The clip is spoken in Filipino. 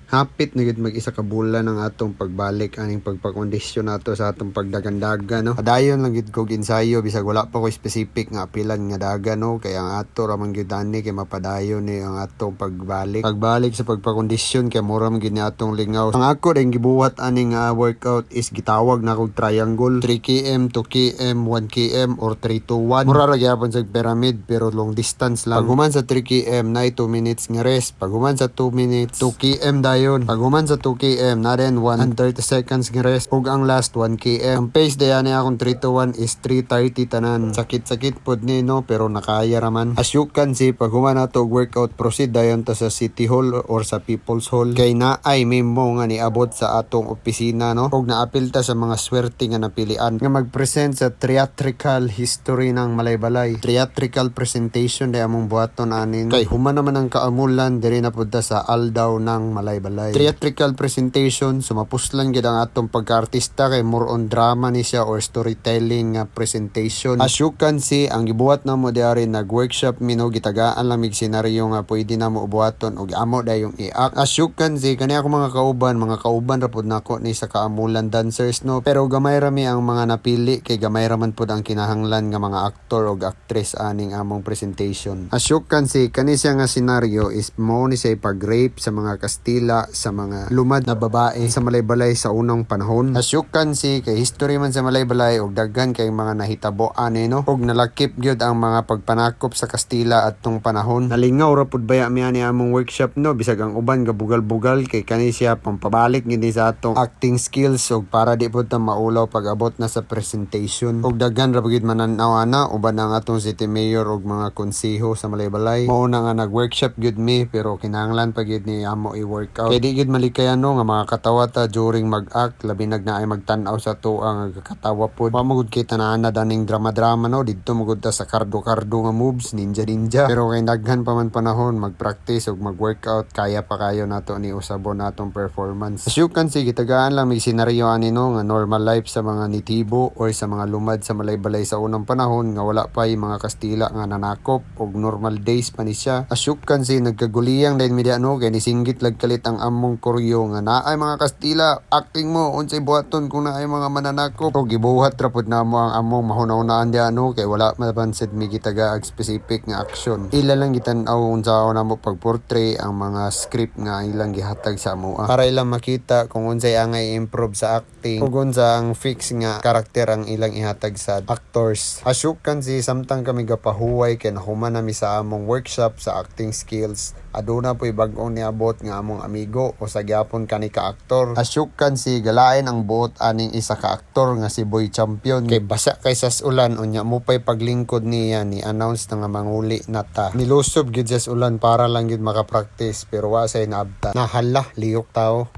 Hapit na gid mag-isa ka bulan ang atong pagbalik aning pagpakondisyon nato sa atong pagdagan-dagan no. Padayon lang gid kog ensayo bisag wala pa ko specific nga apilan nga dagan no, kay ang ato ra man gyud ani kay mapadayon ni ang atong pagbalik. Pagbalik sa pagpakondisyon kay mura man gid ni atong lingaw. Ang ako ding gibuhat aning workout is gitawag na kog triangle, 3 km, 2 km, 1 km or 3 to 1. Mura ra gyapon sa pyramid pero long distance lang. Pag human sa 3 km na 2 minutes nga rest. Pag human sa 2 minutes, 2 km dayon. Pag human sa 2 km na rin 130 seconds nga rest. Ug ang last 1 km. Ang pace dayan ni akong 3 to 1 is 3:30 tanan. Sakit-sakit pod ni no pero nakaya raman. As you can see, pag human nato workout proceed dayon ta sa City Hall or sa People's Hall. Kay naay memo nga niabot sa atong opisina no. Ug naapil ta sa mga swerte nga napilian nga mag-present sa theatrical history ng Malaybalay. Theatrical presentation day among buhaton anin. Kay human naman ang kaamulan diri na pud ta sa aldaw ng Malaybalay. Theatrical presentation sumapuslan gid ang atong pagka-artista kay more on drama ni siya or storytelling presentation. As you can see, ang gibuhat namo diari nag-workshop mino gitagaan lang mig senaryo nga pwede namo buhaton ug amo dayong i-act. As you can see, kani ako mga kauban ra pud nako ni sa kaamulan dancers no, pero gamay ra mi ang mga napili kay gamay ra man pud ang kinahanglan nga mga aktor ug actress aning among presentation. As you can see, kani siya nga senaryo is mo ni siya pag-rape sa mga Kastila, sa mga lumad na babae sa Malaybalay sa unang panahon. As you can see, kay history man sa Malaybalay ug daghan kay mga nahitabo ani no, ug nalakip gyud ang mga pagpanakop sa Kastila atong panahon. Nalingaw ra pud baya mi ani among workshop no, bisag ang uban gabugal-bugal kay kani siya pampabalik gid sa atong acting skills ug para di pud ta maulaw pag-abot na sa presentation. Ug daghan ra gyud mananaw ana uban ang atong city mayor ug mga konseho sa Malaybalay. Mao na nga nag-workshop gyud mi pero kinahanglan pa gyud ni amo i-workout. Kay di gyud malikayano nga mga katawa ta during mag-act labi nagnaay magtan-aw sa tuang katawa pod. Wa magud kay tanan na daning drama-drama no, didto magud ta sa kardo-kardo nga moves, ninja. Pero kay daghan pa man panahon mag-practice ug mag-workout kaya pa kayo nato ni usabon natong performance. As you can see, gitagaan lang may senaryo ani no nga normal life sa mga nitibo or sa mga lumad sa Malaybalay sa unang panahon nga wala pa yung mga Kastila nga nanakop ug normal days pa ni siya. As you can see, nagkaguliyang dahil media no kay nisinggit lag kalit ang among koryo nga naay mga Kastila acting mo unsay buhaton kung naay mga mananakop ug gibuhat ra pud namo ang among mahunaw-unaan di ano kay wala mapansid mi gitagaag specific nga action. Ila lang gitan-aw unsa namo pag-portray ang mga script nga ilang gihatag sa amoa para ilang makita kung unsay angay improve sa acting ug unsa ang fix nga karakter ang ilang ihatag sa actors. As you can see, samtang kami gapahuway kay nahuman nami sa among workshop sa acting skills, aduna po'y bag-ong niabot nga among amigo o sa gyapon kani ka aktor. As you can see, galain ang buot aning isa ka aktor nga si Boy Champion kay basa kay sas ulan unya mo pa'y paglingkod niya ni announce na nga manguli na ta. Nilusob gid sa ulan para lang gid makapractice pero wa say naabta. Nahala liyok tao.